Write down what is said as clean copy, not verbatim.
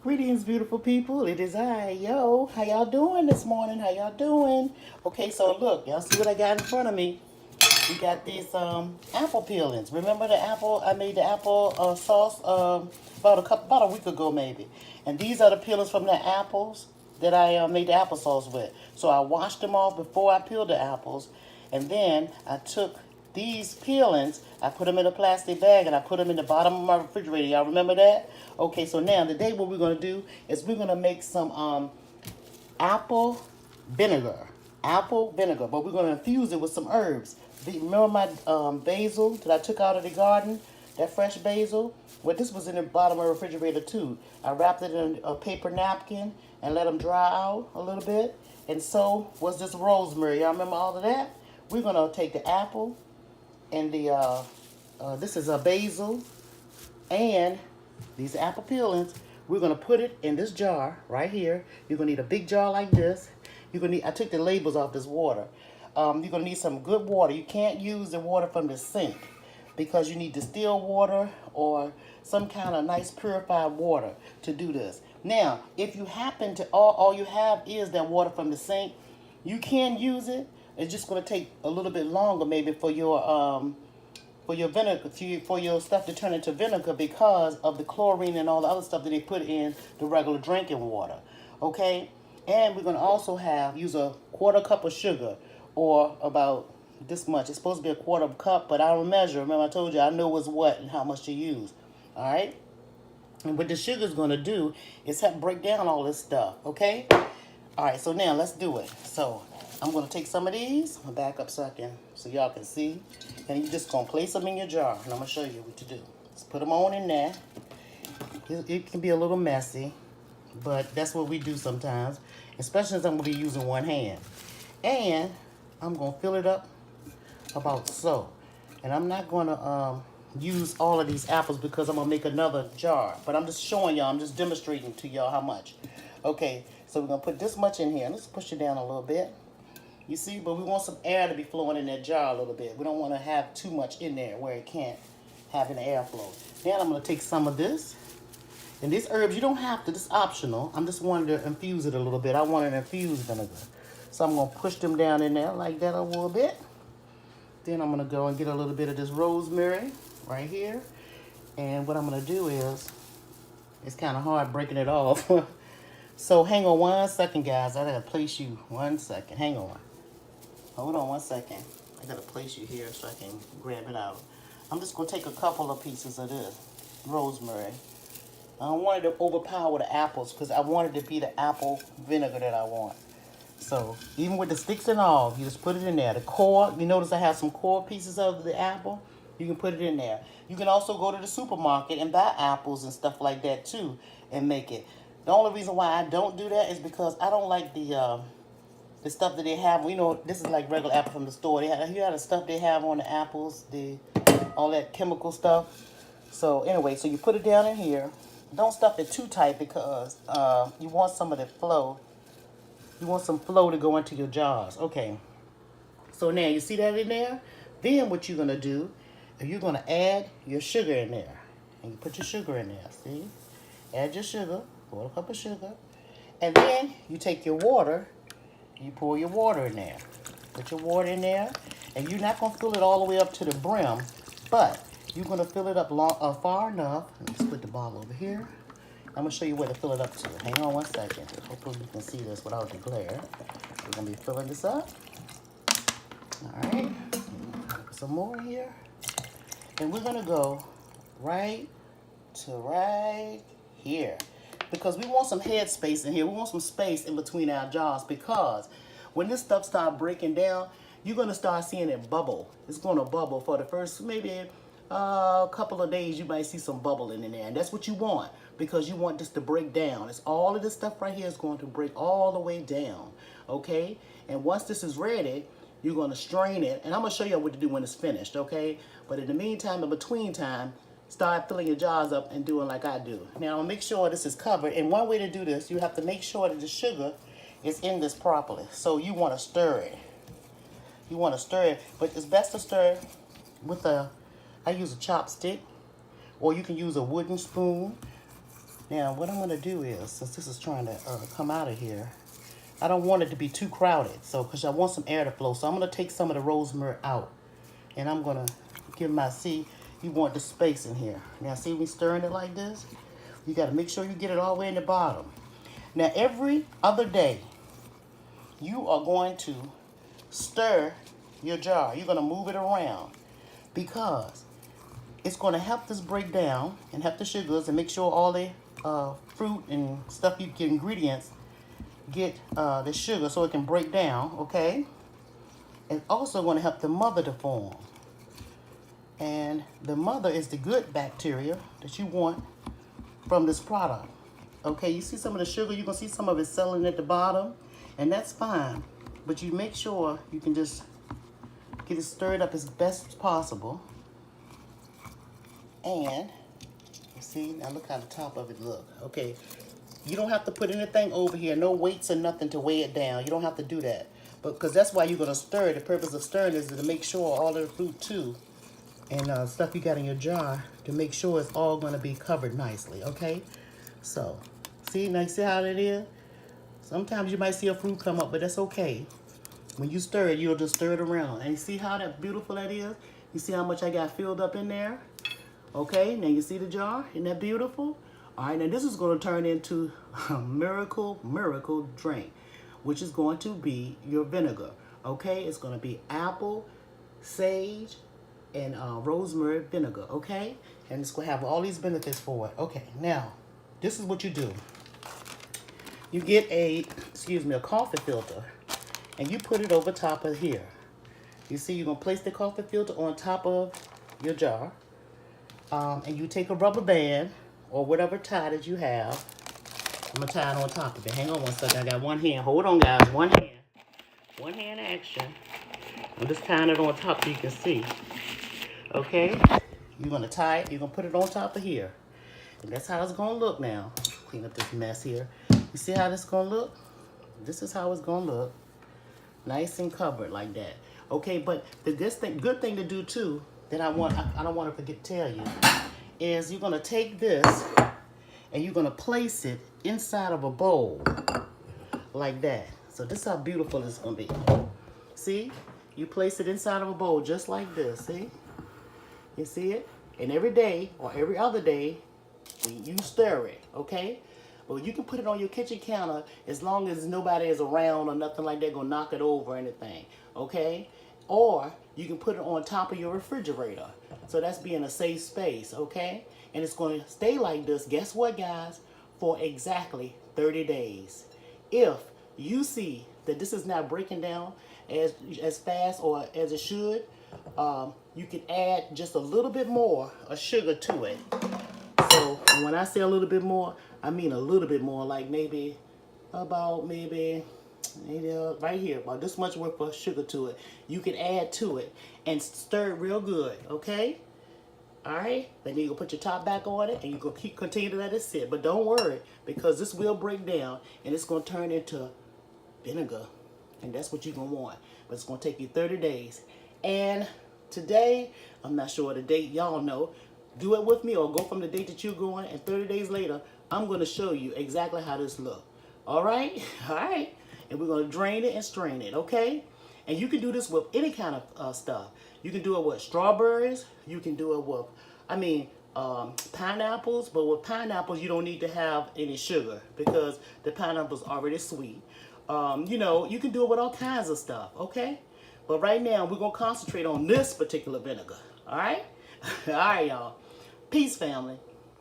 Greetings, beautiful people. It is I, yo. How y'all doing this morning? How y'all doing? Okay, so look, y'all see what I got in front of me? We got these apple peelings. Remember the apple? I made the apple sauce about a week ago maybe. And these are the peelings from the apples that I made the applesauce with. So I washed them off before I peeled the apples, and then I took these peelings, I put them in a plastic bag and I put them in the bottom of my refrigerator. Y'all remember that? Okay, so now today what we're gonna do is we're gonna make some apple vinegar. Apple vinegar, but we're gonna infuse it with some herbs. Remember my basil that I took out of the garden? That fresh basil? Well, this was in the bottom of the refrigerator too. I wrapped it in a paper napkin and let them dry out a little bit. And so was this rosemary. Y'all remember all of that? We're gonna take the apple and the this is a basil and these apple peelings. We're gonna put it in this jar right here. You're gonna need a big jar like this. You're gonna need, I took the labels off this water. You're gonna need some good water. You can't use the water from the sink because you need distilled water or some kind of nice purified water to do this. Now, if you happen to all you have is that water from the sink, you can use it. It's just gonna take a little bit longer maybe for your vinegar, for your stuff to turn into vinegar because of the chlorine and all the other stuff that they put in the regular drinking water. Okay, and we're gonna also use a quarter cup of sugar, or about this much. It's supposed to be a quarter cup, but I don't measure. Remember I told you I know what's what and how much to use. All right. And what the sugar's gonna do is help break down all this stuff. Okay. All right. So now let's do it. So I'm gonna take some of these. I'll back up so y'all can see. And you're just gonna place them in your jar, and I'm gonna show you what to do. Just put them on in there. It can be a little messy, but that's what we do sometimes, especially since I'm gonna be using one hand. And I'm gonna fill it up about so. And I'm not gonna use all of these apples because I'm gonna make another jar. But I'm just showing y'all, I'm just demonstrating to y'all how much. Okay, so we're gonna put this much in here. Let's push it down a little bit. You see, but we want some air to be flowing in that jar a little bit. We don't want to have too much in there where it can't have an airflow. Then I'm going to take some of this. And these herbs, you don't have to, this is optional. I'm just wanting to infuse it a little bit. I want an infused vinegar. So I'm going to push them down in there like that a little bit. Then I'm going to go and get a little bit of this rosemary right here. And what I'm going to do is, it's kind of hard breaking it off. So hang on 1 second, guys. I got to place you 1 second. Hang on. Hold on 1 second. I gotta place you here so I can grab it out. I'm just gonna take a couple of pieces of this rosemary. I don't want it to overpower the apples because I want it to be the apple vinegar that I want. So even with the sticks and all, you just put it in there. The core, you notice I have some core pieces of the apple. You can put it in there. You can also go to the supermarket and buy apples and stuff like that too and make it. The only reason why I don't do that is because I don't like the stuff that they have. You know, this is like regular apple from the store. You have the stuff they have on the apples, all that chemical stuff. So anyway, so you put it down in here. Don't stuff it too tight because you want some of the flow. You want some flow to go into your jars. Okay. So now you see that in there? Then what you're gonna do is you're gonna add your sugar in there. And you put your sugar in there, see? Add your sugar, quarter cup of sugar. And then you take your water. You pour your water in there. Put your water in there. And you're not going to fill it all the way up to the brim, but you're going to fill it up far enough. Let me split the bottle over here. I'm going to show you where to fill it up to. Hang on 1 second. Hopefully you can see this without the glare. We're going to be filling this up. All right. Put some more here. And we're going to go right to right here. Because we want some head space in here. We want some space in between our jars because when this stuff starts breaking down, you're going to start seeing it bubble. It's going to bubble for the first maybe a couple of days. You might see some bubbling in there. And that's what you want because you want this to break down. It's all of this stuff right here is going to break all the way down. Okay? And once this is ready, you're going to strain it. And I'm going to show you what to do when it's finished. Okay? But in the meantime, in between time, start filling your jars up and doing like I do. Now, make sure this is covered. And one way to do this, you have to make sure that the sugar is in this properly. So you want to stir it. You want to stir it, but it's best to stir with I use a chopstick, or you can use a wooden spoon. Now, what I'm going to do is, since this is trying to come out of here, I don't want it to be too crowded, so because I want some air to flow. So I'm going to take some of the rosemary out, and I'm going to give my, see, you want the space in here. Now, see me stirring it like this? You got to make sure you get it all the way in the bottom. Now, every other day, you are going to stir your jar. You're going to move it around because it's going to help this break down and help the sugars and make sure all the fruit and stuff you get, ingredients, get the sugar so it can break down, okay? It's also going to help the mother to form. And the mother is the good bacteria that you want from this product. Okay, you see some of the sugar, you're going to see some of it settling at the bottom, and that's fine. But you make sure you can just get it stirred up as best as possible. And, you see, now look how the top of it look. Okay, you don't have to put anything over here, no weights or nothing to weigh it down. You don't have to do that. But because that's why you're going to stir it. The purpose of stirring is to make sure all of the fruit too and stuff you got in your jar, to make sure it's all going to be covered nicely, okay? So, see, now you see how that is? Sometimes you might see a fruit come up, but that's okay. When you stir it, you'll just stir it around. And you see how that beautiful that is? You see how much I got filled up in there? Okay, now you see the jar? Isn't that beautiful? All right, now this is going to turn into a miracle drink, which is going to be your vinegar. Okay, it's going to be apple, sage, and rosemary vinegar, okay? And it's going to have all these benefits for it. Okay, now, this is what you do. You get a coffee filter, and you put it over top of here. You see, you're going to place the coffee filter on top of your jar, and you take a rubber band, or whatever tie that you have. I'm going to tie it on top of it. Hang on one second, I got one hand. Hold on, guys, one hand. One hand action. I'm just tying it on top so you can see. Okay, you're going to tie it, you're going to put it on top of here. And that's how it's going to look now. Clean up this mess here. You see how this is going to look? This is how it's going to look. Nice and covered like that. Okay, but the good thing to do too, that I don't want to forget to tell you, is you're going to take this and you're going to place it inside of a bowl like that. So this is how beautiful it's going to be. See? You place it inside of a bowl just like this, see? You see it? And every day or every other day, you stir it, okay? But you can put it on your kitchen counter as long as nobody is around or nothing like that gonna knock it over or anything, okay? Or you can put it on top of your refrigerator. So that's being a safe space, okay? And it's gonna stay like this, guess what, guys? For exactly 30 days. If you see that this is not breaking down as fast or as it should, you can add just a little bit more of sugar to it. So when I say a little bit more, I mean a little bit more, like maybe right here, about this much worth of sugar to it. You can add to it and stir it real good, okay? All right, then you can put your top back on it and you can continue to let it sit. But don't worry, because this will break down and it's going to turn into vinegar. And that's what you're going to want. But it's going to take you 30 days. And today, I'm not sure the date, y'all know. Do it with me or go from the date that you're going, and 30 days later, I'm going to show you exactly how this looks. All right? All right? And we're going to drain it and strain it, okay? And you can do this with any kind of stuff. You can do it with strawberries. You can do it with, pineapples. But with pineapples, you don't need to have any sugar because the pineapple's already sweet. You can do it with all kinds of stuff, okay? But right now, we're going to concentrate on this particular vinegar, all right? All right, y'all. Peace, family.